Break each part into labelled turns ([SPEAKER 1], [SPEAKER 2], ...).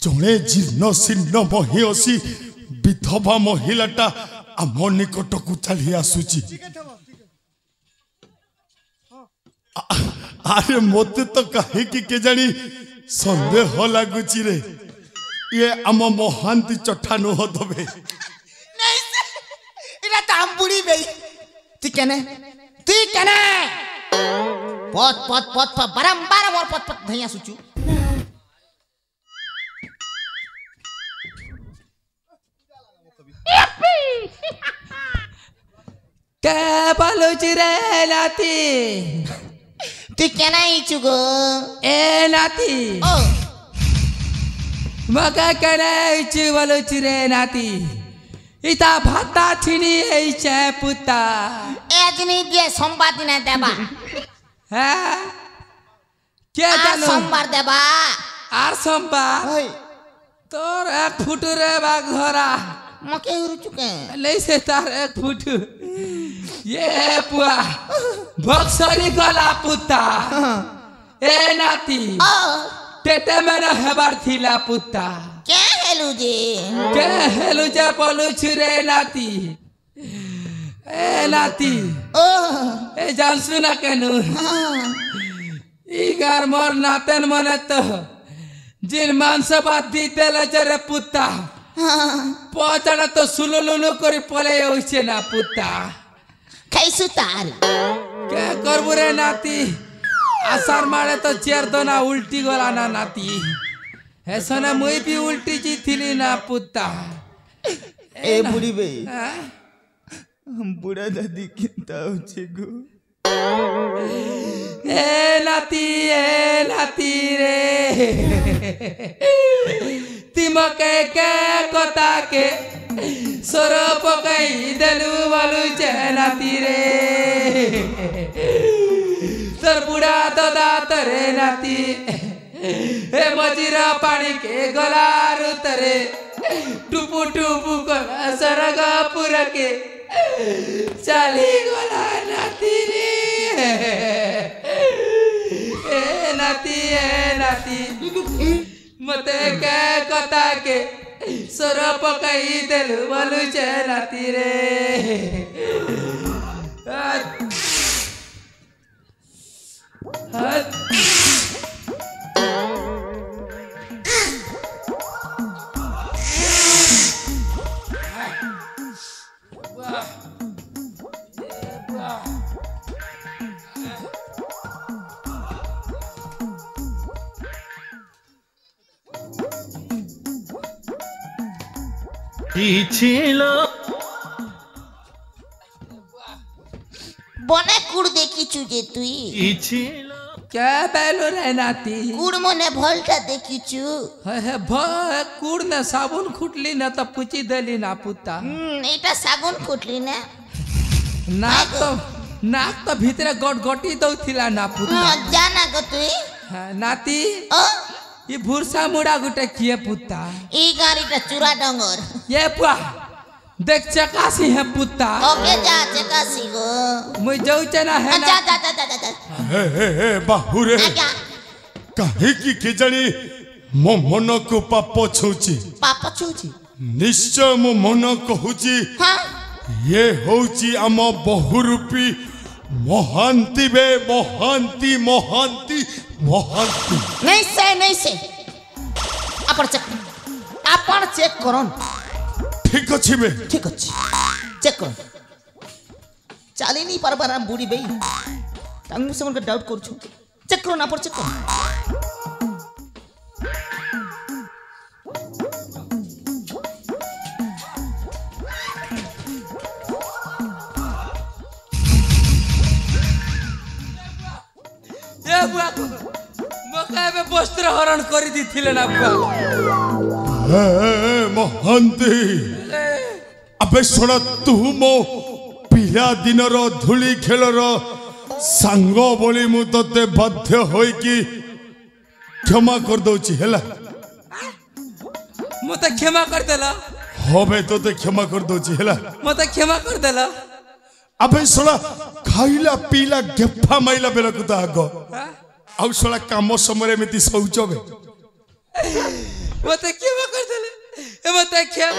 [SPEAKER 1] जड़े जीर्ण शीर्ण महीयसी विधवा महिलाटा आम निकट को चली आसुची अरे मत तो कहीं के जानी सन्देह लगुच रे ये आम महांती चट्टा नुह दबे
[SPEAKER 2] बुढ़ी बई तू कने पत पत पत बारंबार मोर पत पत धैया सुचू
[SPEAKER 3] के बलुच रे लाती
[SPEAKER 2] तू केना इचुगो
[SPEAKER 3] ए नाती
[SPEAKER 2] ओ
[SPEAKER 3] मका केना इचु बलुच रे नाती इता भाता छिनी ऐसे पुता
[SPEAKER 2] एजनी दिए सोमवार दिन देबा
[SPEAKER 3] हैं के जानो
[SPEAKER 2] सोमवार देबा
[SPEAKER 3] आर सोमवार
[SPEAKER 2] ओय
[SPEAKER 3] तोर 1 फुट रे बाग धरा
[SPEAKER 2] मके उरु चुके
[SPEAKER 3] ले से तार 1 फुट ये पुआ बक्सरी गला पुता ए नाती टेटे मेरा हेबार थिला पुता
[SPEAKER 2] के हेलु जे
[SPEAKER 3] पलुछ रे नाती ए नाती
[SPEAKER 2] ओ
[SPEAKER 3] ए जानसु ना केनु ई गार मोर नातन मने तो जिन मांस बात दीते ले जरे पुता पचड़ा तो सुलुलुलु करी पले होइछे ना पुता
[SPEAKER 2] कैसु तार
[SPEAKER 3] के करबु रे नाती आसार मारे तो चेर दोना उल्टी गला ना नाती ऐसा मुई भी उल्टी जी थी ना पुता
[SPEAKER 2] ए बुढ़ी बई
[SPEAKER 4] हम बुढ़ा दादी किंता उचे गो
[SPEAKER 3] ए नाती रे तिमके के कोता के सोरो पकई देलु वालु चे नाती रे तर बुढ़ा दादा तरे नाती ए मजीरा पानी के गलारु तरे टुपु टुपु गला सरगा पुरा के चाली गला नाती रे ए नाती मते के कता के सर पकाई देलु बोलु छे नाती रे
[SPEAKER 2] बने कुड़ देखी चुजे तुई
[SPEAKER 3] क्या बैलो रे नाती
[SPEAKER 2] कुड़ मने भलटा देखी चु
[SPEAKER 3] हे कुड़ ने साबुन खुटली ना तो पुची देली ना पुता
[SPEAKER 2] एटा साबुन खुटली ना
[SPEAKER 3] नाक तो भीतरे गटगटी दउथिला ना पुता
[SPEAKER 2] जाना गो तुई
[SPEAKER 3] नाती
[SPEAKER 2] ओ
[SPEAKER 3] ये भूरसा मुड़ा गुटे किए पुता
[SPEAKER 2] ई गाड़ीटा चूरा डंगर
[SPEAKER 3] ये पुआ देख चकासी है पुता
[SPEAKER 2] ओके जा चकासी गो
[SPEAKER 3] मुई जाऊ चना है ना
[SPEAKER 2] जा
[SPEAKER 1] हे बाहु रे काहे की के जानी मो मन को पाप छौची निश्चय मो मन कहूची
[SPEAKER 2] हां
[SPEAKER 1] ये होची आम बहुरूपी महांती बे महांती
[SPEAKER 2] नहीं से अपन चेक करन
[SPEAKER 1] ठीक अछि बे
[SPEAKER 2] ठीक अछि चेक कर चाली नहीं पर बुढ़ी बई तांगु से मन डाउट कर छु चेक करो ना पर चेक कर
[SPEAKER 3] ये बुआ मका में वस्त्र हरण करी दिथिले ना बुआ
[SPEAKER 1] महांती अबे सुना तू मो पिला दिनर धूली खेलर सांग बोली मु तते बाध्य होई कि क्षमा कर दउची हैला
[SPEAKER 3] मते क्षमा कर देला
[SPEAKER 1] होबे तते क्षमा कर दउची हैला
[SPEAKER 3] मते क्षमा कर देला
[SPEAKER 1] अबे सुना खाइला पीला गेफा माइला बेला कुता आगो आउ सुना काम समय मिति शौचबे
[SPEAKER 3] मते क्यों कर देले ए मते खेल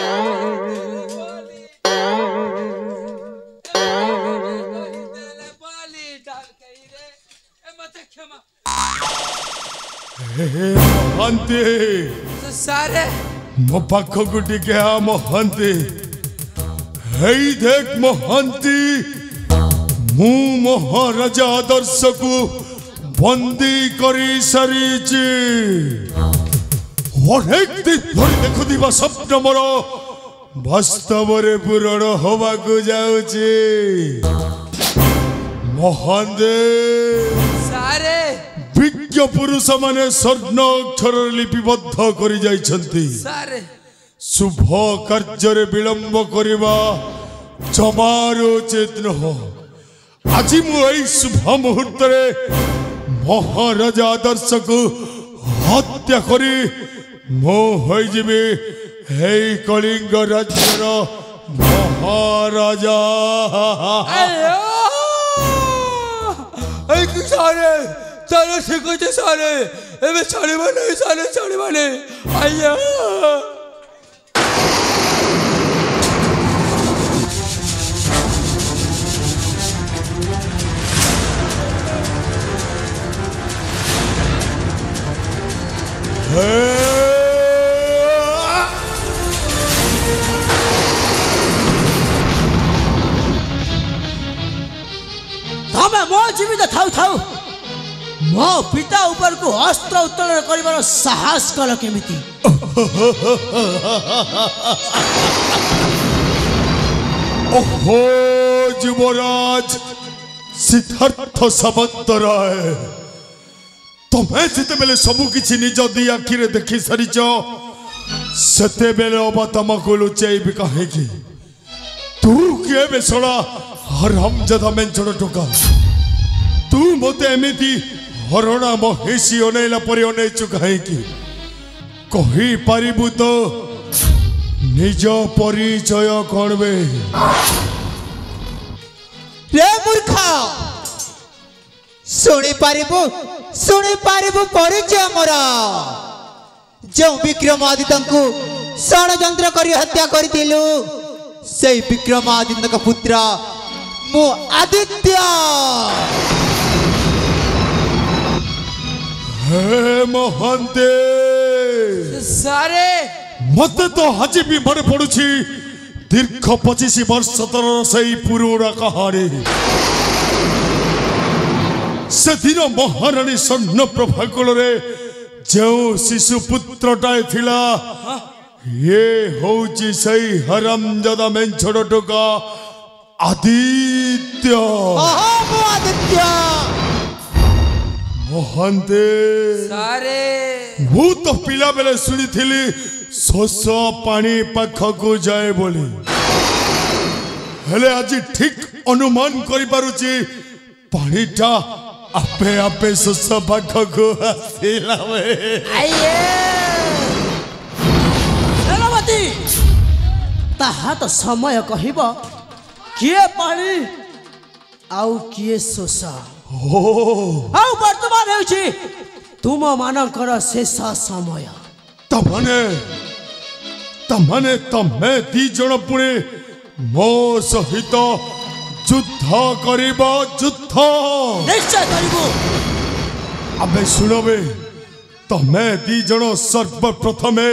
[SPEAKER 3] बाली डाल कही रे ए मते क्षमा
[SPEAKER 1] ମହାନ୍ତି
[SPEAKER 3] सारे
[SPEAKER 1] ମୋ ପାଖକୁ ଟିକେ ଆ ମହାନ୍ତି ହେଇ ଦେଖ ମହାନ୍ତି ମୁଁ ମହାରାଜା ଆଦର୍ଶକୁ ବନ୍ଦୀ କରି ସାରିଛି ଅନେକ ଦିନ ଧରି ଦେଖୁଥିବା ସ୍ୱପ୍ନ ମୋର ବାସ୍ତବରେ ପୂରଣ ହେବାକୁ ଯାଉଛି ମହାନ୍ତି
[SPEAKER 3] सारे
[SPEAKER 1] ବିଜ୍ଞ ପୁରୁଷ ମାନେ ସ୍ୱର୍ଣ୍ଣ ଅକ୍ଷରରେ ଲିପିବଦ୍ଧ କରି ଯାଇଛନ୍ତି
[SPEAKER 3] सारे
[SPEAKER 1] शुभ କାର୍ଯ୍ୟରେ ବିଳମ୍ବ କରିବା ଜମାରୁ ଉଚିତ ନୁହଁ ଆଜି ମୁଁ ଏହି ଶୁଭ ମୁହୂର୍ତ୍ତରେ ମହାରାଜା ଆଦର୍ଶକୁ ହତ୍ୟା କରି ମୁଁ ହୋଇଯିବି ଏହି କଳିଙ୍ଗ ରାଜ୍ୟର ମହାରାଜା
[SPEAKER 3] ऐ कि सारे सारे ठीक है सारे एबे छाड़ीबा नहीं सारे छाड़ीबा नहीं आया
[SPEAKER 2] ତମେ ମୋ ଜୀବିତ ଥାଉ ଥାଉ ମୋ ପିତା ଉପରକୁ ଅସ୍ତ୍ର ଉତ୍ତୋଳନ କରିବାର ସାହସ କଲ କେମିତି
[SPEAKER 1] ओहो युवराज सिद्धार्थ सामंतराय तुम्हें जितेबेले सबु किछि निज दी आखिरे देखि सारिच सेतेबेले अबा तमको लुचैबि काहेकि तू किए बेसड़ा हरामजादा मेंचड़ टोका तू मते एमिति हरणा महेशी अनेला परि अनेचु काहेकि कहि पारिबु तो निज परिचय कौन बे
[SPEAKER 5] रे मूर्ख शुणी पारिबु परिचय मोर जो विक्रमादित्य को षड्यंत्र करी हत्या करथिलु से विक्रमादित्य का पुत्र मु आदित्य
[SPEAKER 1] हे महंते
[SPEAKER 3] सारे
[SPEAKER 1] मते तो हजी भी मन पड़ुछि दीर्घ 25 वर्ष तर सही पुरुणा कहानी से दिन महारानी स्वर्ण प्रभा कोलरे जो शिशु पुत्रटाए थिला ये होची सही हरामजादा मेंछड़ टोका आदित्य
[SPEAKER 5] आदित्य
[SPEAKER 1] महंते
[SPEAKER 3] सारे
[SPEAKER 1] ମୁଁ ତ ପିଲା ବେଳେ ଶୁଣିଥିଲି ଶୋଷ ପାଣି ପାଖକୁ ଯାଏ ବୋଲି ହେଲେ ଆଜି ଠିକ ଅନୁମାନ କରିପାରୁଛି ପାଣିଟା ଆପେ ଆପେ ଶୋଷ ପାଖକୁ ଆସିଲା
[SPEAKER 2] ସେନାପତି ତାହା ତ ସମୟ କହିବ କିଏ ପାଣି ଆଉ କିଏ ଶୋଷ ଆଉ ବର୍ତ୍ତମାନ ହେଉଛି तुम मानकर शेष समय
[SPEAKER 1] तमने तमे दी जण पुणे मो सहित युद्ध करिबो युद्ध
[SPEAKER 2] निश्चय करिबो
[SPEAKER 1] अबे सुनबे तमे दी जण सर्वप्रथमे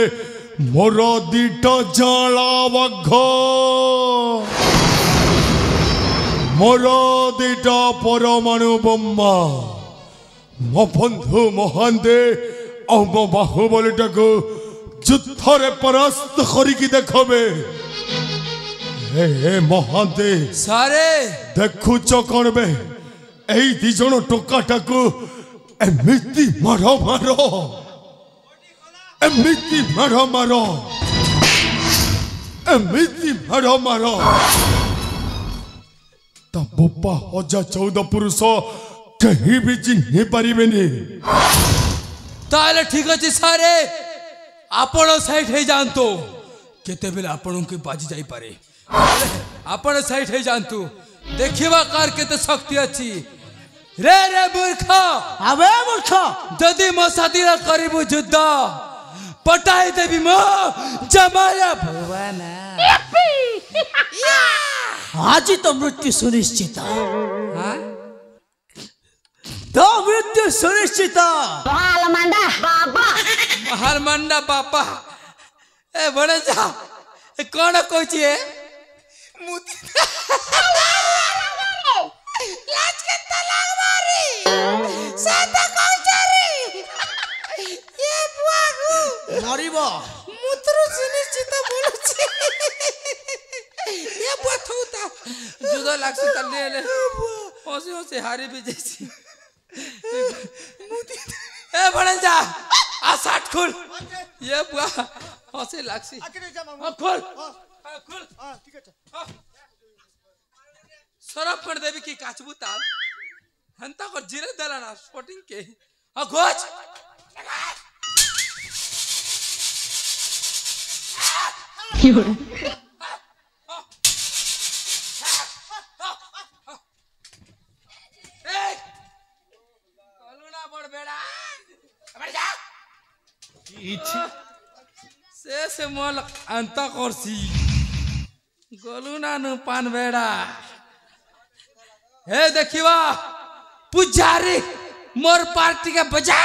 [SPEAKER 1] मोर दीटा जाला वघ मोर दीटा परमाणु बम्मा मो बंधु महांते और मो बाहुबलीटा को युद्धरे परास्त करिकी देखबे हे महांते
[SPEAKER 3] सारे
[SPEAKER 1] देखुच कौन बे एई दी जण टोकाटा को एमिति मारो एमिति मारो ता बोपा हजा 14 पुरुष कहीं भी चिन्ह पारिबे
[SPEAKER 3] ताले ठीक अच्छे सारे आपण साइड है जानतो केते बेले आपण के बाजी जाई पारे आपण साइड है जानतु देखिबा कार केते शक्ति अछि रे रे मूर्ख
[SPEAKER 2] आबे मूर्ख
[SPEAKER 3] जदि मो साथी रा करिबु युद्ध पटाई देवी मो जमाया भुवन
[SPEAKER 5] आज तो मृत्यु सुनिश्चित
[SPEAKER 3] हाँ
[SPEAKER 5] तो मृत्यु सुनिश्चित
[SPEAKER 3] हरमंडा बापा ए बड़े जा कौन कोची है
[SPEAKER 2] लाज के तलाक मारी साता कौचारी ये बुआगु
[SPEAKER 5] मरिबो
[SPEAKER 2] मूत्र सुनिश्चित बोलुची ये बथौता
[SPEAKER 3] जुदा लागसी तल्ले ले होसे होसे हारी भी जैसी ए बड़े जा आ साठ खुल ये बुआ होसे लागसी खोल खोल
[SPEAKER 5] ठीक है
[SPEAKER 3] सरफ कर देवी की काचबू ताल हंता कर जीरे दलाना स्पोर्टिंग के घोच से मोल अंता करसी गलुना नु पान बेड़ा हे देखिवा पुजारी मोर पार्टी के बजा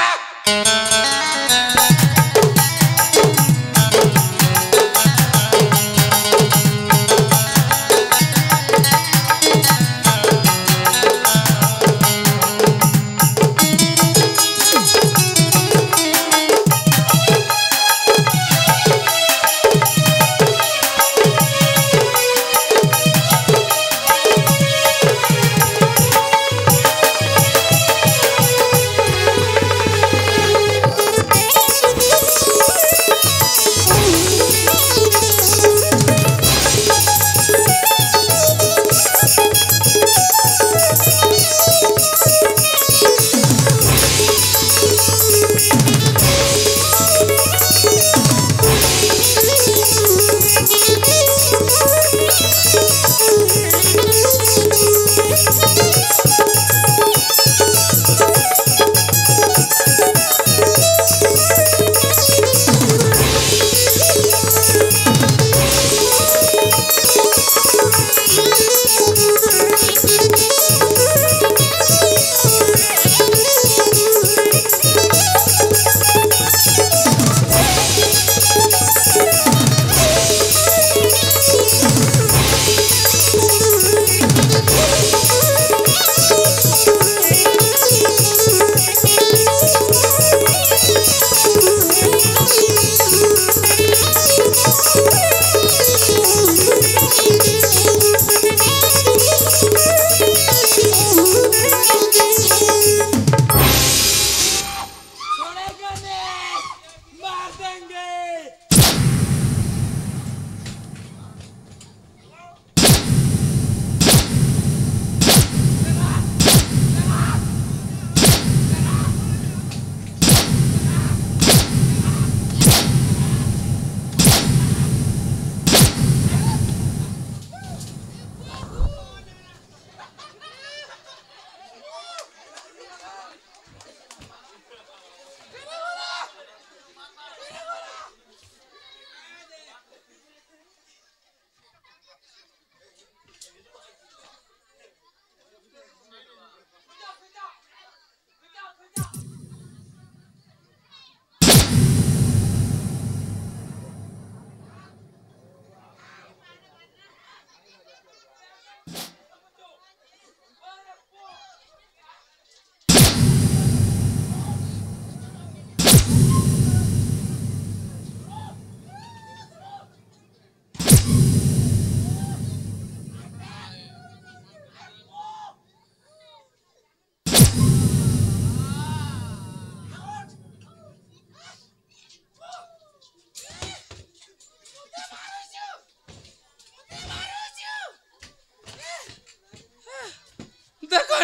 [SPEAKER 3] देखो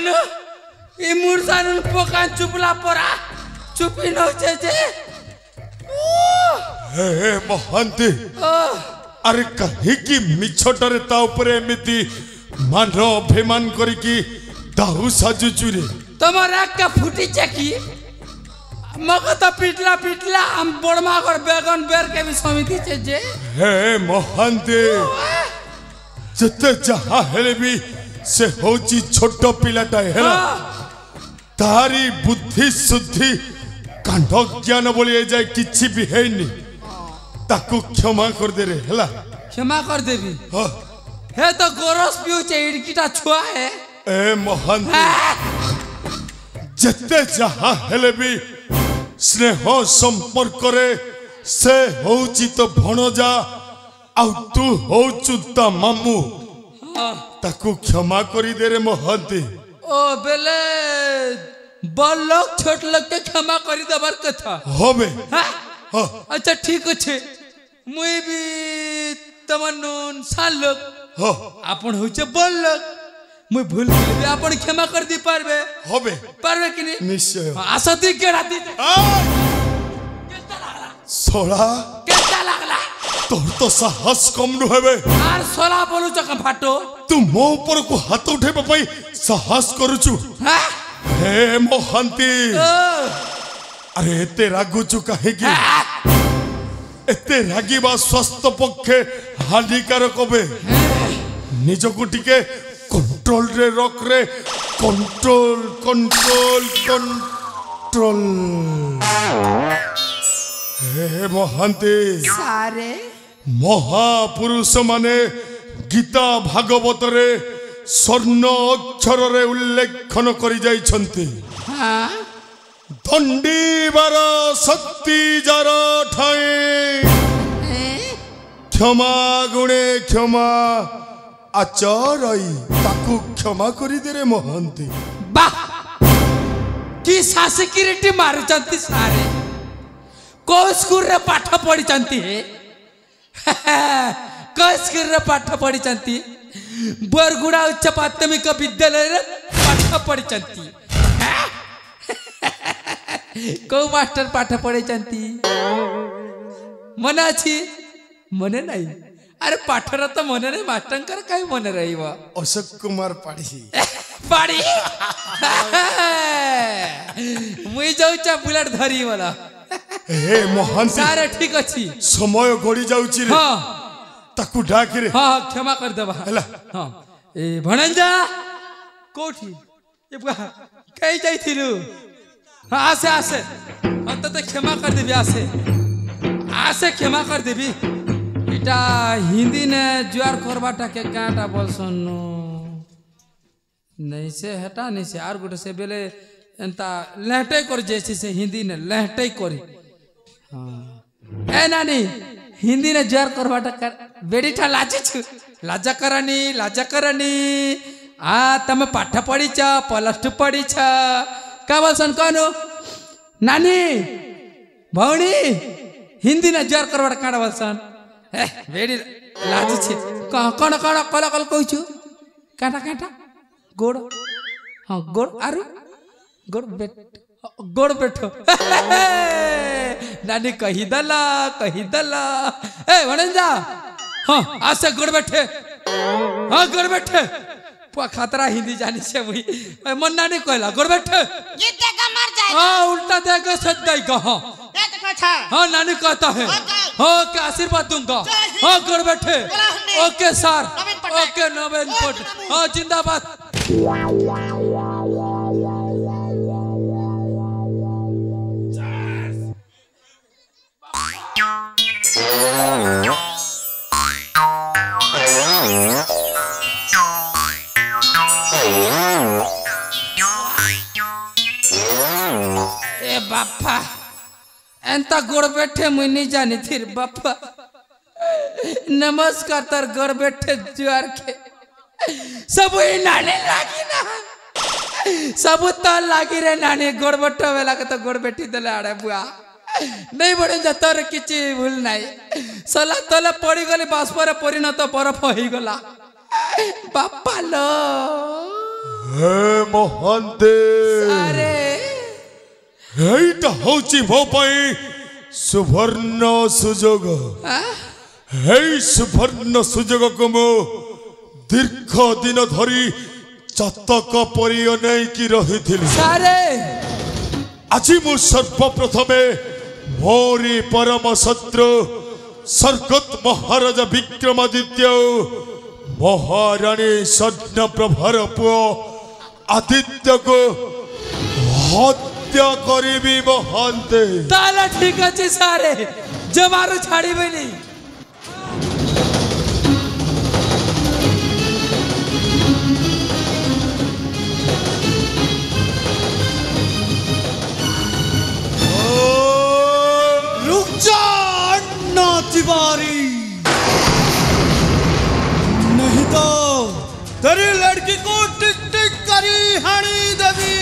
[SPEAKER 3] ये मुर्सानुन पोकान चुपला परा चुपी नौचे जे
[SPEAKER 1] हे महंती अरे कहीं की मिछटरे ता उपरे एमिति मान अभिमान करिकी दाहु साजुचुरे
[SPEAKER 3] तुम्हारा का फुटी चकी मको तो पिटला पिटला हम बड़मा कर बेगन बेर के भी समिति छे जे
[SPEAKER 1] हे महांती जते जहा हेले भी से होची छोट पिलाटा हेला तारी बुद्धि शुद्धि कांड ज्ञान बोली जाए किछि भी हैनी ताकू क्षमा कर दे रे हेला
[SPEAKER 3] क्षमा कर देबी
[SPEAKER 1] हाँ।
[SPEAKER 3] हे तो गोरस पिउचे इडकीटा छुआ है
[SPEAKER 1] ए महांती जते जहा हेले भी स्नेह संपर्क रे से होची तो भणजा आ तू होचु ता मामू ताकू क्षमा करी दे रे महांती
[SPEAKER 3] ओ बेले बड़ लोग छोट लोग के क्षमा करी देबार कथा
[SPEAKER 1] होबे
[SPEAKER 3] हाँ?
[SPEAKER 1] हाँ।
[SPEAKER 3] अच्छा ठीक अच्छे मुई भी तमन्नुन साल लोग
[SPEAKER 1] हाँ
[SPEAKER 3] आपन होचे बड़ लोग मुई भूल गेली आपन क्षमा कर दी पारबे
[SPEAKER 1] होबे
[SPEAKER 3] पारबे कि नहीं
[SPEAKER 1] निश्चय
[SPEAKER 3] आसती केड़ा दी
[SPEAKER 1] सोला
[SPEAKER 3] केटा लागला
[SPEAKER 1] तोर तो साहस कम नु हेबे
[SPEAKER 3] आर सोला बोलू चका फाटो
[SPEAKER 1] तू मो ऊपर को हाथ उठेबा पई साहस करूचु
[SPEAKER 3] हाँ?
[SPEAKER 1] हे महांती
[SPEAKER 3] ओ,
[SPEAKER 1] अरे एते रागुचु काहे की एते रागिबा स्वास्थ्य पक्षे हानिकारक होबे निजको टिके कंट्रोल रे रख रे कंट्रोल कंट्रोल कंट्रोल हे महांती
[SPEAKER 3] सारे
[SPEAKER 1] महापुरुष माने गीता भागवत रे स्वर्ण अक्षर रे उल्लेखन करि जाइछन्ति
[SPEAKER 3] हाँ
[SPEAKER 1] दंडीबार शक्ति जार ठाई क्षमा गुणे क्षमा आचरई ताकू क्षमा करि दे रे महांती
[SPEAKER 3] वाह कि सासिकिरिटी मारुचंती सारे को स्कूल रे पाठ पढ़ी चंती को स्कूल रे पाठ पढ़ी चंती बरगुड़ा उच्च प्राथमिक विद्यालय रे पाठ पढ़ी चंती को मास्टर पाठ पढ़ी चंती मने अछि मने नहीं अरे पाठर तो मने नहीं मास्टर कहीं मने रहिबो
[SPEAKER 1] अशोक कुमार पाड़ी
[SPEAKER 3] पाड़ी मुई जाऊचा बुलेट धरी वाला
[SPEAKER 1] हे महांती
[SPEAKER 3] सारे ठीक अछि
[SPEAKER 1] समय गड़ी जाउची रे
[SPEAKER 3] हाँ
[SPEAKER 1] ताकू डाक रे
[SPEAKER 3] हाँ क्षमा कर देबा
[SPEAKER 1] हला
[SPEAKER 3] हाँ ए भणंजा कोठी ए बुआ कहीं जाइथिलु हाँ आसे आसे अंत तो क्षमा कर देबी आसे आसे क्षमा कर देबी इटा हिंदी ने जुआर करबाटा के काटा बोलसन नहीं से हटा नहीं से आर गोटे से बेले एंता लहटे कर जैसे से हिंदी ने लहटे करी हाँ ए नानी हिंदी ने जुआर करबाटा कर बेडीठा लाजी छु लाजा करनी आ तमे पाठ पढ़ी छ +2 पढ़ी छ का बोलसन कहनु नानी भौणी हिंदी ने जुआर करबाटा काटा बोलसन ए बेडी लाजी छी कण कल कल कहू छु काटा काटा गोड़ हाँ गोड़ आरु गोड़ बैठो नानी कही दला ए वणंजा हाँ आज से गोड़ बैठे हाँ गोड़ बैठे खतरा हिंदी जानी से वही मन नानी कहला गोड़ बैठे हाँ उल्टा देगा सच देगा हाँ हाँ नानी कहता है हाँ के आशीर्वाद दूंगा हाँ गोड़ बैठे ओके सर ओके नवीन पट हाँ जिंदाबाद ए बापा एंता गोड़ बैठे मुई नहीं जानी थी बापा नमस्कार तर गोड़ बैठे जुआर के सब नानी लागी ना सब तो लागी रे नानी गोड़ बैठो वेला के तो गोड़ बैठी देले आड़े बुआ नहीं बड़े जतर किछि भूल नहीं सला तले पड़ी गली बाष्पर परिणत बरफ होई गला बापा लो
[SPEAKER 1] हे महांती
[SPEAKER 3] अरे
[SPEAKER 1] এইটা হচ্ছে মো পাই সুবর্ণ সুযোগ এই সুবর্ণ সুযোগକୁ ମୁଁ দীর্ঘ দিন ধরি চাতক পরি অনেকি রহিଥିଲି
[SPEAKER 3] सारे
[SPEAKER 1] আজি मु सर्वप्रथमे मोरी परम शत्रु स्वर्गत महाराजा विक्रमादित्य महाराणी स्वर्णप्रभार पुओ आदित्य को हत्या करी महांते।
[SPEAKER 3] ताला ठीक अच्छे सारे जमारो छाड़ी बनी।
[SPEAKER 5] रुक जा अन्ना तिवारी, नहीं तो तेरी लड़की को टिक टिक करी हानी देवी।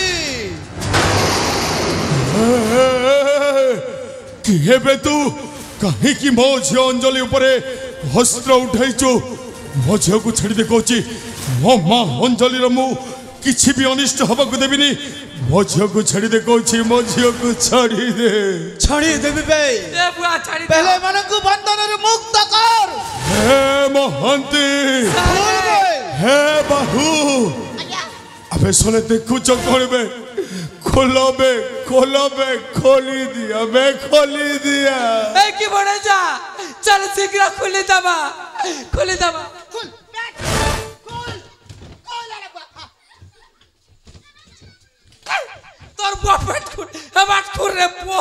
[SPEAKER 1] किए बे तू कहीं की मो झियो अंजलि उपरे हस्त्र उठाइचु मो झियो को छाड़ी दे कहूची मो मां अंजलि रो मु किछि भी अनिष्ट हबा को देबिनी मो झियो को छाड़ी दे कहूची मो झियो को छाड़ी
[SPEAKER 5] देबी बे
[SPEAKER 3] ए बुआ छाड़ी
[SPEAKER 5] पहले मन को बंधन रे मुक्त कर।
[SPEAKER 1] हे महंती हे बाहू अबे सोले देखु चकोड़ बे खोलो बे खोली दिया बे खोली दिया।
[SPEAKER 3] ए की बने जा चल शीघ्र खुली दबा तोर बापेट खुर रे पो।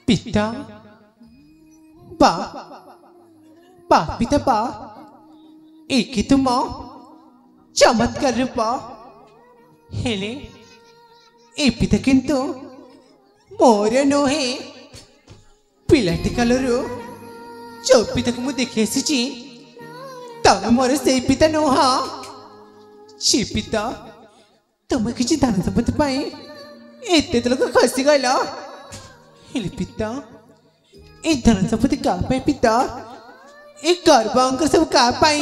[SPEAKER 6] पिता बा पिता बा एक तुम चमत्कार रूपा हेले ए पिता किंतु मोर नोहे पिलाटी कालरू जो पिता को मु देखि आसी तब मोर से पिता नोहा छि पिता तुम किछि दान संपत्ति पाई एते लोक खसी गला हेले पिता ए धन संपत्ति का पाई पिता ए गर्भांक सब का पाई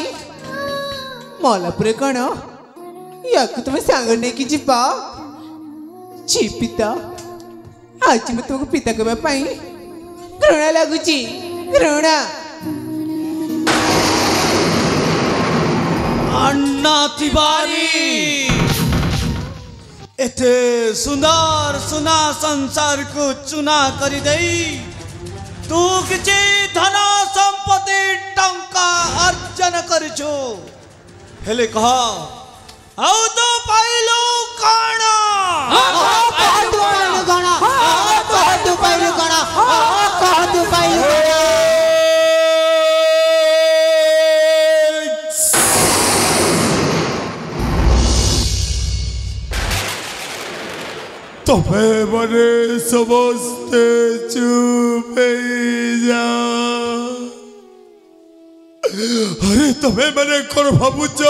[SPEAKER 6] मलापुरे कण या तुम सांग नहीं कि जीवा छी पिता आज मैं तुमको पिता कहवा पाई घृणा लगुची घृणा।
[SPEAKER 5] अन्ना तिवारी एते सुंदर सुना संसार को चुना करी दई तू किछि धन संपत्ति टंका अर्जन करछो हेले कह आउ तो पाइलो काना
[SPEAKER 1] तबे मने समस्ते चुप जा। अरे तबे मने कर भाबुच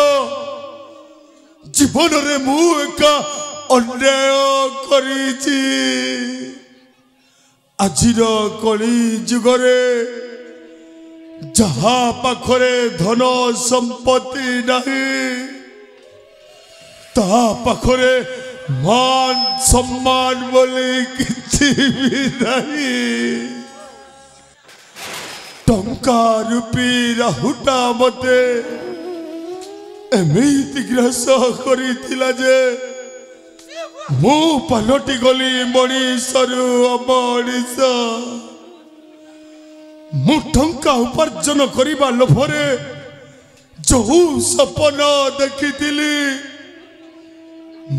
[SPEAKER 1] जीवन रे मु एका अन्याय करिछि आजिर कली जुगरे जहा पाखरे धन संपत्ति नहीं ता पाखरे मान सम्मान बोले किसी भी नहीं टंका रूपी राहुटा मते एमिति ग्रस करिथिला जे मु पलटी गली मणिषरु अमणिष मु टंका उपार्जन करिबा लोभरे जो सपन देखिथिली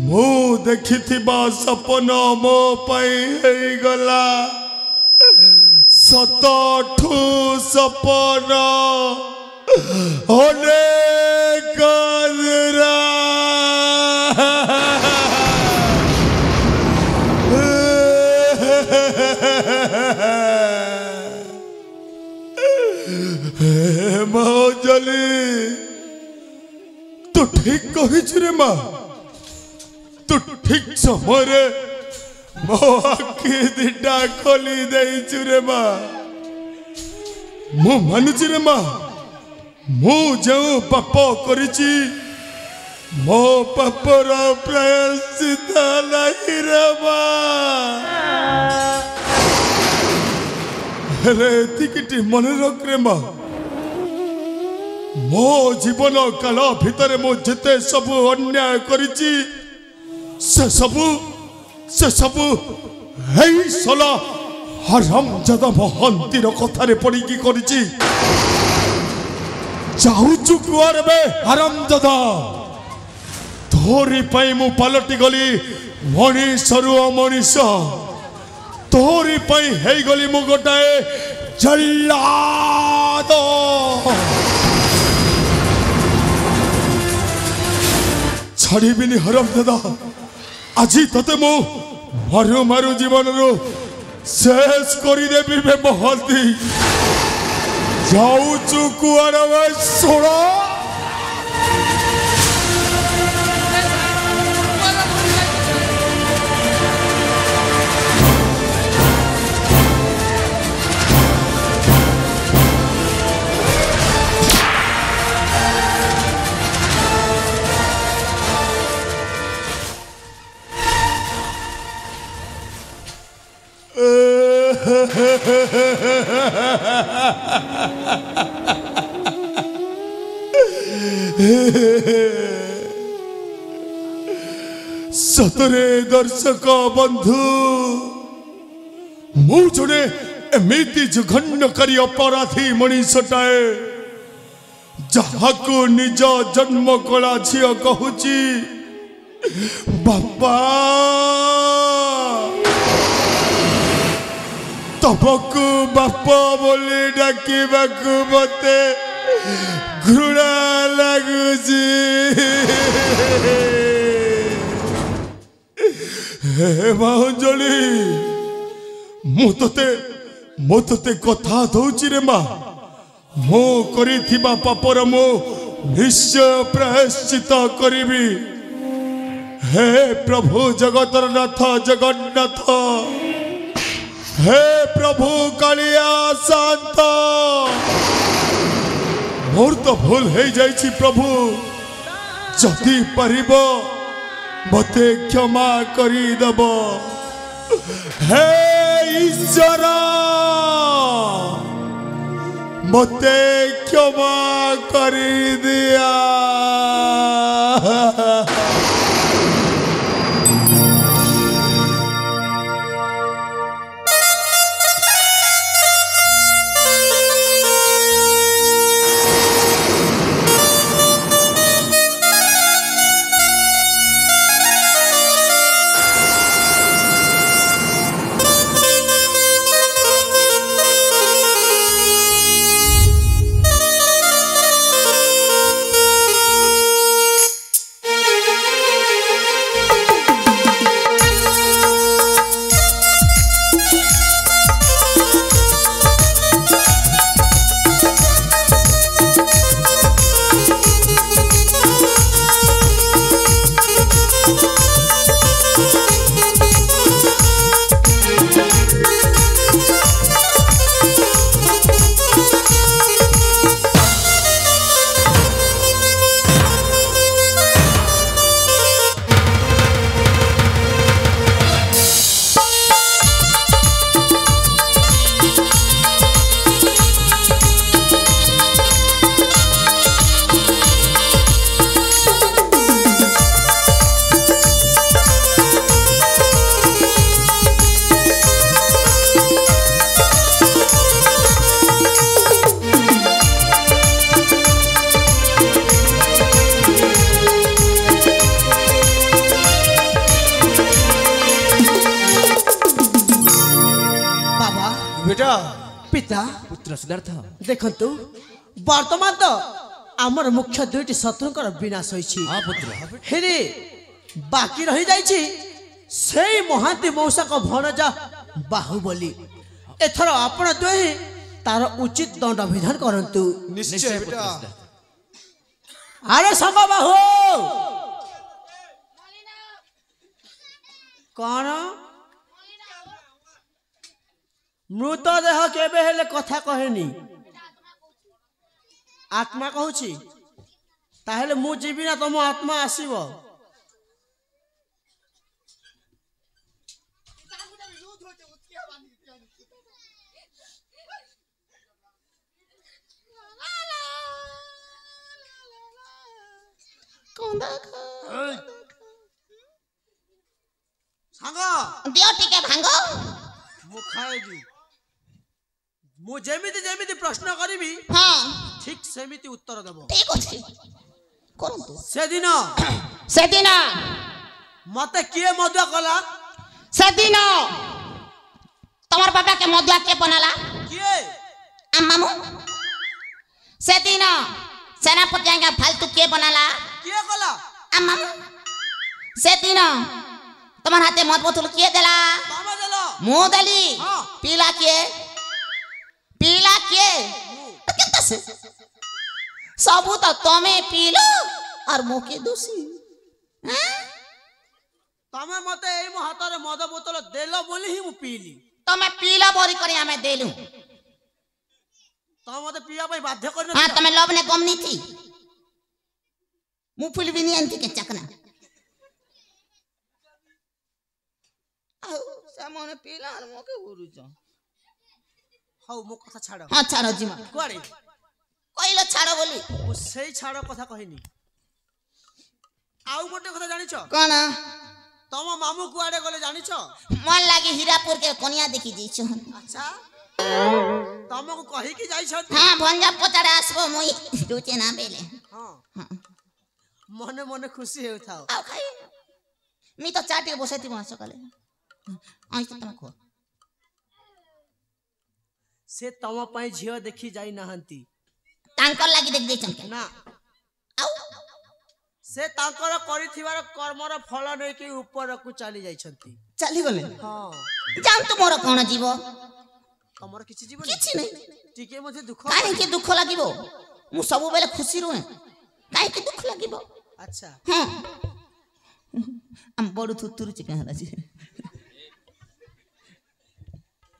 [SPEAKER 1] मु देखिथिबा सपन मो पाई हे गला सतठू सपन अनेक मौजली तू ठीक कहिछु रे माँ तू ठीक समय मो आखि दिटा खोली देइछु रे माँ मु मानुछि रे माँ मु जो पाप करिछि ମୋ ପାପର ପ୍ରାୟଶ୍ଚିତ ନାହିଁ ରେ ମା। ହେଲେ ଏତିକିଟି ମନେ ରଖରେ ମା, ମୋ ଜୀବନ କାଳ ଭିତରେ ମୁଁ ଯେତେ ସବୁ ଅନ୍ୟାୟ କରିଛି ସେ ସବୁ ହେଇ ସଲା ହରାମଜାଦା ମହାନ୍ତିର କଥାରେ ପଡ଼ିକି କରିଛି। ଯାଉଛୁ କୁଆଡ଼େ ବେ ହରାମଜାଦା? ତୋରି ପାଇଁ ମୁଁ ପାଲଟି ଗଲି ମଣିଷରୁ ଅମଣିଷ। ତୋରି ପାଇଁ ହେଇଗଲି ମୁଁ ଗୋଟାଏ ଜଲ୍ଲାଦ। ଛାଡ଼ିବିନି ହରାମଜାଦା। ଆଜି ତତେ ମୁଁ ମାରୁ ମାରୁ ଜୀବନରୁ ଶେଷ କରିଦେବି ବେ ମହାନ୍ତି। ଯାଉଛୁ କୁଆଡ଼େ ବେ ଶୁଣ? सतरे दर्शक बंधु, मु जड़े एमती जघन्यकारी अपराधी मनीषटाए जहाको निज जन्म कला झील कहूची बापा। तबकु बाप बोली डाकिबाकु मते घृणा लगुची। हे मांजली, मु तते कथा दौची रे मा। मु करिथिबा पापर मु निश्चय प्रायश्चित करिबी। हे प्रभु जगतर नाथ जगन्नाथ, हे प्रभु कालिया शांत, मोर तो भूल हो जाइछि प्रभु। जदि पारिब मते क्षमा करी दब। हे ईश्वर मते क्षमा करी दिया।
[SPEAKER 6] पिता पुत्र सिद्धार्थ देखंतु वर्तमान तो आमर मुख्य दुईटी शत्रुंकर विनाश होइछि। हां पुत्र, हेरे बाकी रही जाइछि सेई महांती मौसा को भणजा बाहुबली। एथर आपण दुई तार उचित दंड विधान करंतु।
[SPEAKER 5] निश्चय बेटा।
[SPEAKER 6] अरे संग बाहु कौन मृतदेह केबे हेले कथा कहेनी, आत्मा कहूची
[SPEAKER 5] ताहेले मु जीवी ना तुम आत्मा आसीबो सांग
[SPEAKER 2] दियो टिके भांगो
[SPEAKER 5] मु खाएगी मु जेमिति जेमिति प्रश्न करिबी
[SPEAKER 2] हाँ
[SPEAKER 5] ठीक सेमिति उत्तर देबो
[SPEAKER 2] ठीक अछि करंतु
[SPEAKER 5] से दिन मते किए मधुआ कला
[SPEAKER 2] सेदिन तमर बाबा के मधुआ के बनाला
[SPEAKER 5] किए
[SPEAKER 2] अम्मामू सेदिन सेनापति आएगा फालतू के बनाला
[SPEAKER 5] किए कला
[SPEAKER 2] अम्मामू सेदिन तमर हाथे मत बोतल किए देला
[SPEAKER 5] मामा देलो
[SPEAKER 2] मुंह दली
[SPEAKER 5] हाँ।
[SPEAKER 2] पीला के तो केता से सबू तो तमे पीलो और मोके दोषी हैं
[SPEAKER 5] तमे मते एई मो हातरे मद बोतल देलो बोली ही मु पीली
[SPEAKER 2] तमे पीला बोरी करे हमें देलू
[SPEAKER 5] तमे मते पिया पई बाध्य करन
[SPEAKER 2] हाँ तमे लब ने कम नहीं थी मुफुल भी नहीं आंटी के चकना आओ सामने पीला और मोके उरुच
[SPEAKER 5] हौ मो कथा छाड़
[SPEAKER 2] हाँ छाड़ो जीमा
[SPEAKER 5] कुआड़े
[SPEAKER 2] कहलो छाड़ो बोली
[SPEAKER 5] मु सेई छाड़ कथा कहिनी आउ गोटे कथा जानिछ
[SPEAKER 2] कौन
[SPEAKER 5] तम मामू कुआड़े गले जानिछ
[SPEAKER 2] मन लागे हीरापुर के कनिया देखी जइछ
[SPEAKER 5] अच्छा तमको कहि कि जाई छ
[SPEAKER 2] हाँ भंजा पचाड़े आसबो मुई रुचे ना बेले
[SPEAKER 5] हां मने मने खुशी हेउ थाओ
[SPEAKER 2] आओ खाई मी तो चाटी बसैती वहां सकाले आई तो तम को
[SPEAKER 5] से तम पई झियो देखि जाई नहंती
[SPEAKER 2] तांकर लागी देख देछन के
[SPEAKER 5] ना
[SPEAKER 2] आओ
[SPEAKER 5] से तांकर करिथिवार कर्मर फल नै कि ऊपर को चली जाई छंती
[SPEAKER 2] चली गले
[SPEAKER 5] हां
[SPEAKER 2] जान तो मोर कोन जीव
[SPEAKER 5] तमर किछि जीवन
[SPEAKER 2] किछि नहीं
[SPEAKER 5] टिके मध्ये दुख
[SPEAKER 2] काहे के दुख लागिबो मु सब बेले खुशी रहूं काहे के दुख लागिबो
[SPEAKER 5] अच्छा
[SPEAKER 2] हां हम बड़ थुतुरु चिकन हलाजी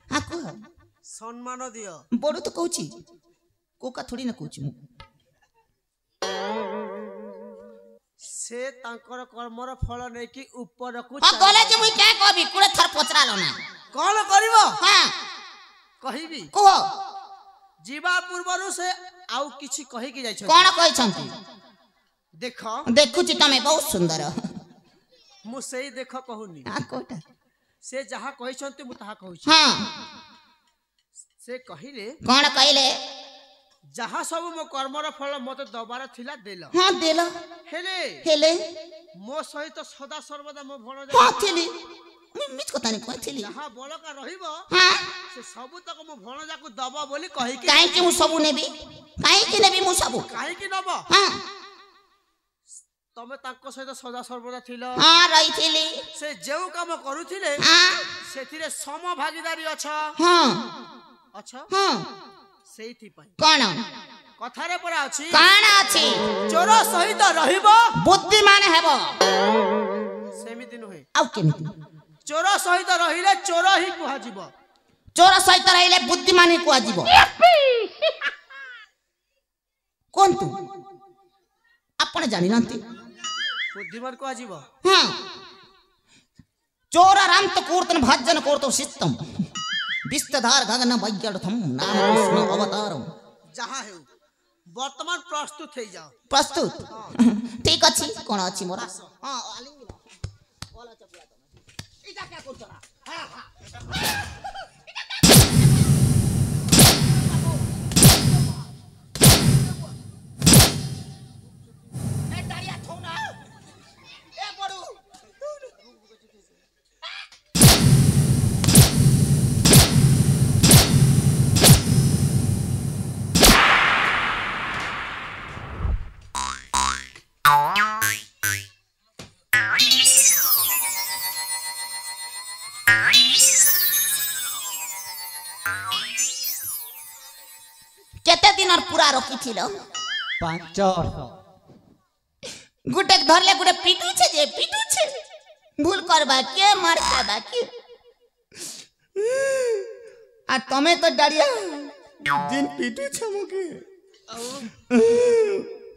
[SPEAKER 2] हां को
[SPEAKER 5] सम्मान दियो
[SPEAKER 2] बड़ तो कहूची कोका थोड़ी ना कहूची मु
[SPEAKER 5] से तांकर कर्मर फल नै कि ऊपर को
[SPEAKER 2] हां गले जे मुई क्या कहबी कुड़े थर पचरालो ना
[SPEAKER 5] कोन करिवो
[SPEAKER 2] हां
[SPEAKER 5] कहिबी
[SPEAKER 2] को
[SPEAKER 5] जीवा पूर्वरु से आउ किछि कहि कि जाई छ
[SPEAKER 2] कोन कहै छंती
[SPEAKER 5] देखो
[SPEAKER 2] देखुची तमे बहुत सुंदर
[SPEAKER 5] मु सेई देखो कहूनी
[SPEAKER 2] हां कोटा
[SPEAKER 5] से जहा कहि छंती मु तहा कहू छी
[SPEAKER 2] हां
[SPEAKER 5] से कहिले
[SPEAKER 2] कोन कहले
[SPEAKER 5] जहा सब मो कर्मर फल मते दबार थिला देलो
[SPEAKER 2] हां देला
[SPEAKER 5] हेले
[SPEAKER 2] हेले
[SPEAKER 5] मो सहित सदा सर्वदा मो भण
[SPEAKER 2] हां थिली मिछ कथा नहीं कहथिली
[SPEAKER 5] जहा बलका रहिबो
[SPEAKER 2] हां
[SPEAKER 5] से सब तक मो भण जाको दबा बोली कहि कि
[SPEAKER 2] काहे कि मु सबु नेबी काहे कि नेबी मु सबु
[SPEAKER 5] काहे कि नबो
[SPEAKER 2] हां
[SPEAKER 5] तमे ताको सहित सदा सर्वदा थिलो
[SPEAKER 2] हां रहिथिली
[SPEAKER 5] से जेउ काम करूथिले
[SPEAKER 2] हां
[SPEAKER 5] सेथिरे सम भागीदारी अछ
[SPEAKER 2] हां
[SPEAKER 5] अच्छा
[SPEAKER 2] हां
[SPEAKER 5] सेइथि पई
[SPEAKER 2] कोन
[SPEAKER 5] कथारे परा अछि
[SPEAKER 2] काना अछि
[SPEAKER 5] चोर सहित रहिबो
[SPEAKER 2] बुद्धिमान हेबो
[SPEAKER 5] सेमिति नहे
[SPEAKER 2] आउ केमिति
[SPEAKER 5] चोर सहित रहिले चोर ही कुहा जीव
[SPEAKER 2] चोर सहित रहिले बुद्धिमान ही कुआ जीव कोन तू आपण जानि नंती
[SPEAKER 5] बुद्धिमान कुहा जीव
[SPEAKER 2] हां चोर राम तो कीर्तन भजन करतो सिद्धम विस्तधार गगन वैज्ञार्थम नाम कृष्ण अवतारम
[SPEAKER 5] जहा हेउ वर्तमान प्रस्तुत हे जाओ
[SPEAKER 2] प्रस्तुत ठीक अछि कोन अछि मोरा हां आलिंग बोला चपुला तो इटा क्या करछरा हां हां ए डारिया थोना ए बडू केते दिन और पूरा रखी थिलो
[SPEAKER 6] 5 वर्ष
[SPEAKER 2] गुटे धरले गुटे पिटू छे जे पिटू छे भूल करबा के मार खाबा के आ तमे तो डारिया दिन पिटू छे मके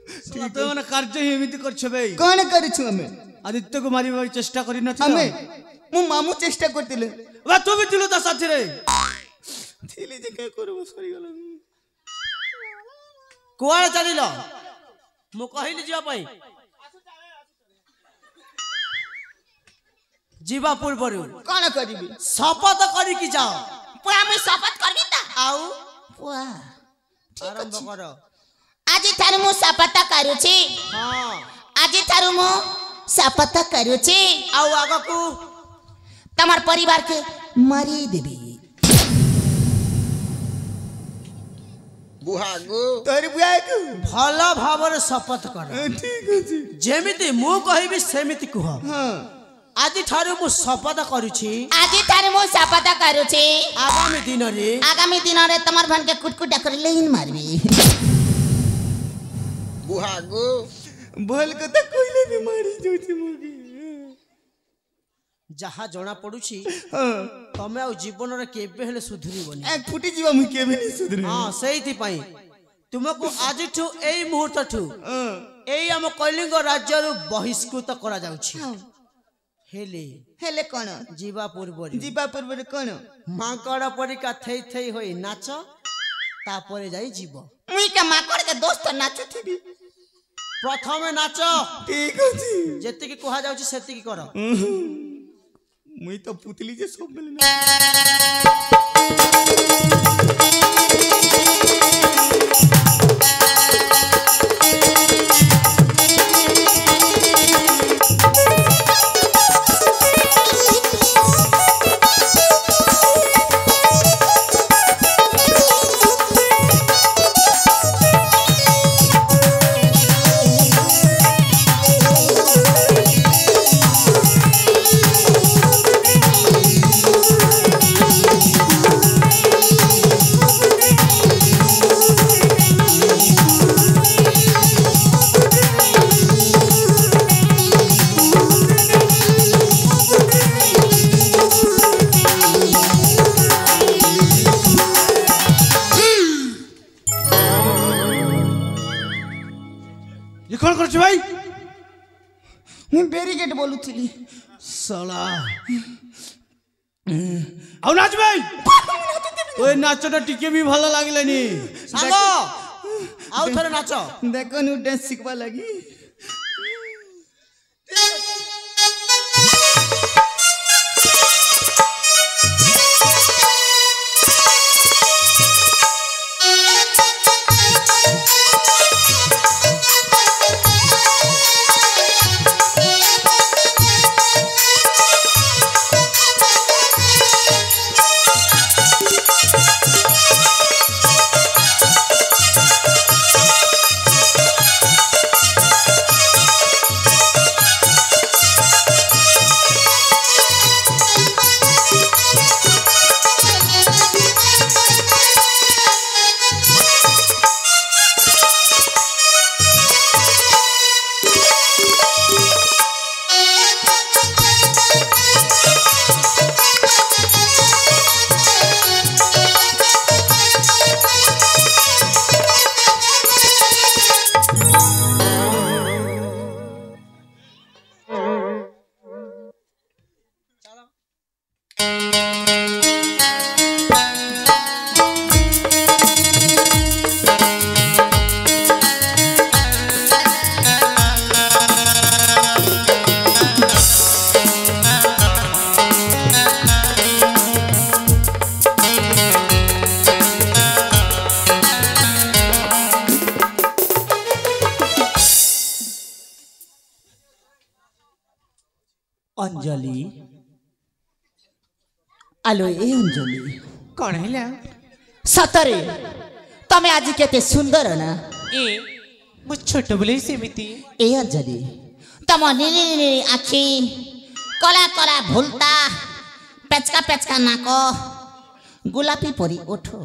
[SPEAKER 5] तो मैंने कार्य ही एमिति करछ बे
[SPEAKER 4] कौन करिछु हमें
[SPEAKER 5] आदित्य को मारिबा चेष्टा करि न
[SPEAKER 4] हमें मु मामू चेष्टा करतिले
[SPEAKER 5] बा तू भी थिलु ता साथी रे
[SPEAKER 4] थिले जे के करबो सरी गेल
[SPEAKER 5] कुआळे चलिलो मु कहिली जिवा पई जीवा पूर्वरु
[SPEAKER 4] कौन करिबी
[SPEAKER 5] शपथ करी कि जाओ
[SPEAKER 2] पुआ मुई शपथ करबी ता
[SPEAKER 5] आउ
[SPEAKER 2] पुआ
[SPEAKER 5] आरंभ कर
[SPEAKER 2] আজি थारु मु शपथ करूची
[SPEAKER 5] हां
[SPEAKER 2] আজি थारु मु शपथ करूची
[SPEAKER 5] आउ आगो को
[SPEAKER 2] तमार परिवार के मारी देबी
[SPEAKER 4] तोर बुआ को
[SPEAKER 5] भला भाବରେ शपथ कर
[SPEAKER 4] ठीक अछि
[SPEAKER 5] जेमिति मु कहिबी सेमिति कुह
[SPEAKER 4] हां
[SPEAKER 5] आदि ठारू मु शपथ करूची
[SPEAKER 2] আজি थारु मु शपथ करूची
[SPEAKER 5] आगामी दिन रे
[SPEAKER 2] आगामी दिन रे तमार भान के कुटकुटा कर लेइन मारबी
[SPEAKER 4] बुहागो भल को त कोइले भी मारी जोची मोगी
[SPEAKER 5] जहा जणा पडुची
[SPEAKER 4] हां
[SPEAKER 5] तमे आ जीवन रे केबे हेले सुधरिबनी
[SPEAKER 4] एक फुटी जीवा मु केबे नि सुधरे
[SPEAKER 5] हां सेहिति पई तुमको आज ठु एई मुहूर्त ठु
[SPEAKER 4] हां
[SPEAKER 5] एई हम कलिंग राज्य रु बहिष्कृत करा जाउची हेले
[SPEAKER 4] हेले कोन
[SPEAKER 5] जीवा पूर्वरी
[SPEAKER 4] जीवा पूर्व कोन
[SPEAKER 5] माकड़ परिका थई थई होई नाच तापरे जाई जीव
[SPEAKER 2] मुई के माकड़ के दोस्त नाचु थी
[SPEAKER 5] प्रथमे नाच
[SPEAKER 4] ठीक अछि
[SPEAKER 5] जेति की कहा जाउची सेति की कर
[SPEAKER 4] मुई तो पुतली जे सब बेले
[SPEAKER 5] कौन करछ भाई
[SPEAKER 4] मु बैरिकेड बोलुथिली
[SPEAKER 5] साला आउ नाच भाई ओए नाचटा टिके भी भलो लागलेनी सांगो आउ थरे नाच
[SPEAKER 4] देखो नु डांस सिखबा लागी
[SPEAKER 2] अंजलि आलो ए अंजलि
[SPEAKER 6] कौन है
[SPEAKER 2] सतरे तमे आज केते सुंदर ना
[SPEAKER 6] ए मु छोट बोले सेमिति
[SPEAKER 2] ए अंजलि तम नीली नीली आखी कला कला भुलता पेचका पेचका नाक गुलापी परी ओठो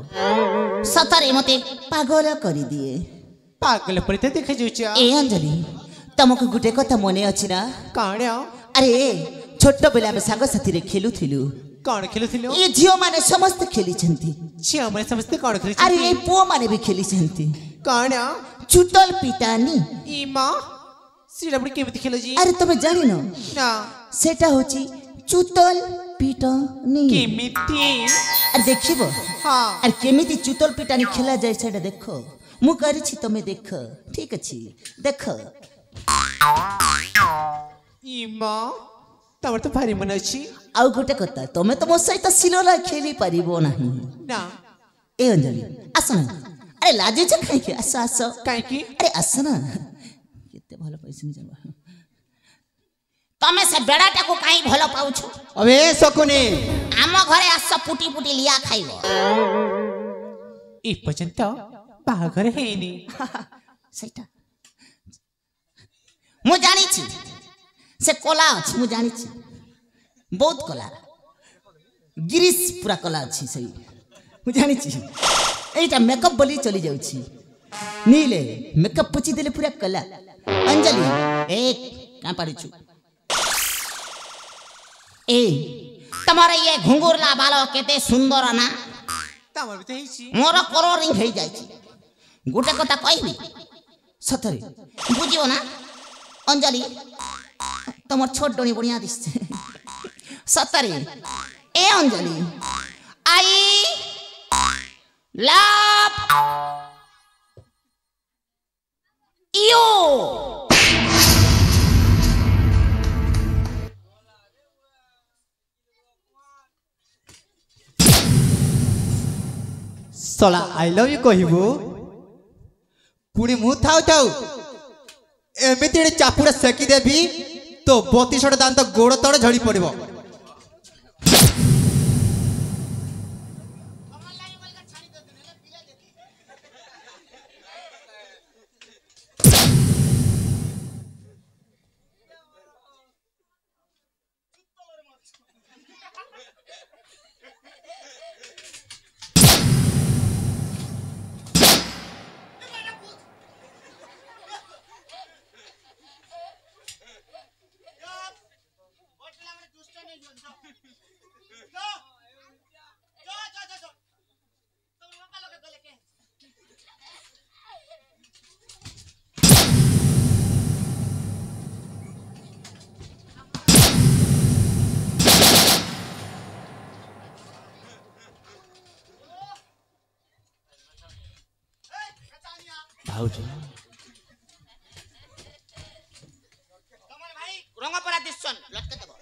[SPEAKER 2] सतरे मते पागल करी दिए
[SPEAKER 6] पागल पर तो देखा जाउचा
[SPEAKER 2] ए अंजलि तमको गुटे कथा मने अछि ना
[SPEAKER 6] कौन
[SPEAKER 2] अरे छोट बेला में सांग साथी रे खेलु थिलु
[SPEAKER 6] कौन खेलुथिलो
[SPEAKER 2] ये झियो माने समस्त खेली छंती
[SPEAKER 6] झियो माने समस्त कौन खेलु
[SPEAKER 2] अरे ये पुओ माने भी खेली छंती
[SPEAKER 6] कौन
[SPEAKER 2] चुतल पिटानी
[SPEAKER 6] इमा सीड़ा बुड़ी केमिति खेलो जी
[SPEAKER 2] अरे तुम जानी न
[SPEAKER 6] ना
[SPEAKER 2] सेटा होची चुतल पिटानी
[SPEAKER 6] केमिति
[SPEAKER 2] अरे देखिबो
[SPEAKER 6] हाँ
[SPEAKER 2] अरे केमिति चुतल पिटानी खेला जाय सेटा देखो मु करिछि तमे देखो ठीक अछि देखो
[SPEAKER 6] इमा तमर तो भारी मन अछि
[SPEAKER 2] आउ गोटे कथा तमे तो मो सहित सिलोला खेली परिबो नाही
[SPEAKER 6] ना
[SPEAKER 2] ए अंजलि आस ना अरे लाजे छ खाइ के आस आस
[SPEAKER 6] काहे की
[SPEAKER 2] अरे आस ना केते भलो पैसा नि जाबा तमे से बेडाटा को काई भलो पाउछु
[SPEAKER 5] अबे सकुनी
[SPEAKER 2] आम घरे आस पुटी पुटी लिया खाइबो
[SPEAKER 6] ए पर्यंत बाहाघर हेनी
[SPEAKER 2] सेटा मु जानि छी से कला अछि मु जानि छी बहुत कला गिरीश पूरा कला अछि सही मु जानि छी एटा मेकअप बोली चली जाउ छी नीले मेकअप पुछि देले पूरा कला अंजलि एक का पारि छु ए तमारे ये घुंगुरला बालो केते सुंदर ना
[SPEAKER 6] तमर भी तही छी
[SPEAKER 2] मोर कलरिंग हे जाय छी गोटे कथा कहबी सतरे बुझियो ना अंजलि तमर छोट डोनी बढ़िया दिसছে सतरे ए अंजलि आई लव यू
[SPEAKER 5] सला आई लव यू कहिबो पुणी मु थाउ थाउ एमिति चापुड़ा सेकी देबी तो 32 दांत गोड़ तଳେ झड़ी पड़िबो
[SPEAKER 3] भाउज
[SPEAKER 2] रंग परा दिसन लटके देबो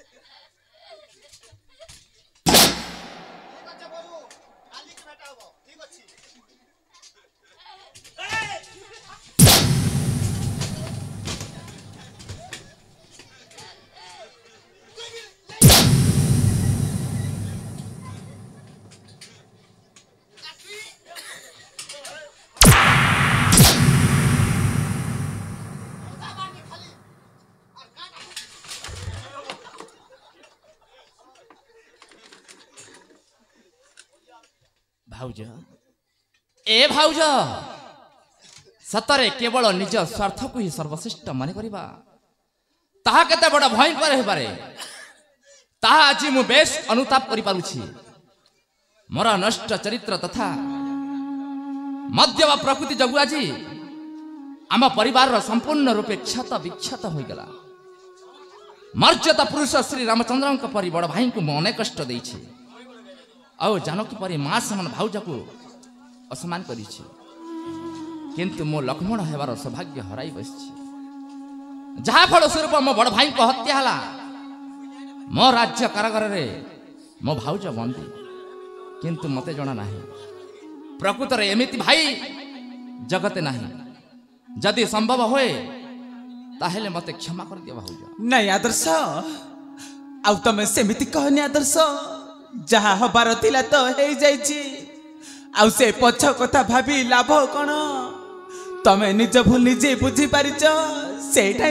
[SPEAKER 3] भाउज ए भाउज सतरे केवल निज स्वार्थ को ही सर्वश्रेष्ठ माने करिबा ताहा केते बड़ भयंकर हे पारे ताहा आज मु बेस अनुताप करि पारुछि मोर नष्ट चरित्र तथा मध्यवा प्रकृति जगु आज आम परिवार संपूर्ण रूपे क्षत विक्षत हो गला मर्यादा पुरुष श्री रामचंद्र परि बड़ भाई को मु अनेक कष्ट देछि आउ जानकी परी माँ समान भाउज को असमान करी किंतु मो लक्ष्मण हेबार सौभाग्य हराई बसछि जहा फल स्वरूप मो बड़ भाई को हत्या हला मो राज्य कारागार रे मो भाउज बंदी किंतु मते जणा नाही प्रकृत रे एमिति भाई जगते नाही जदि संभव होए ताहेले मते क्षमा कर दियो भाउज
[SPEAKER 4] नहीं आदर्श आउ तमे सेमिति कहनी आदर्श जहा हबार थिला तो हे जाइछि आउ से पछ कथा भाबी लाभ कोन तमे निज भूल निजे बुझी पारिछ सेठाई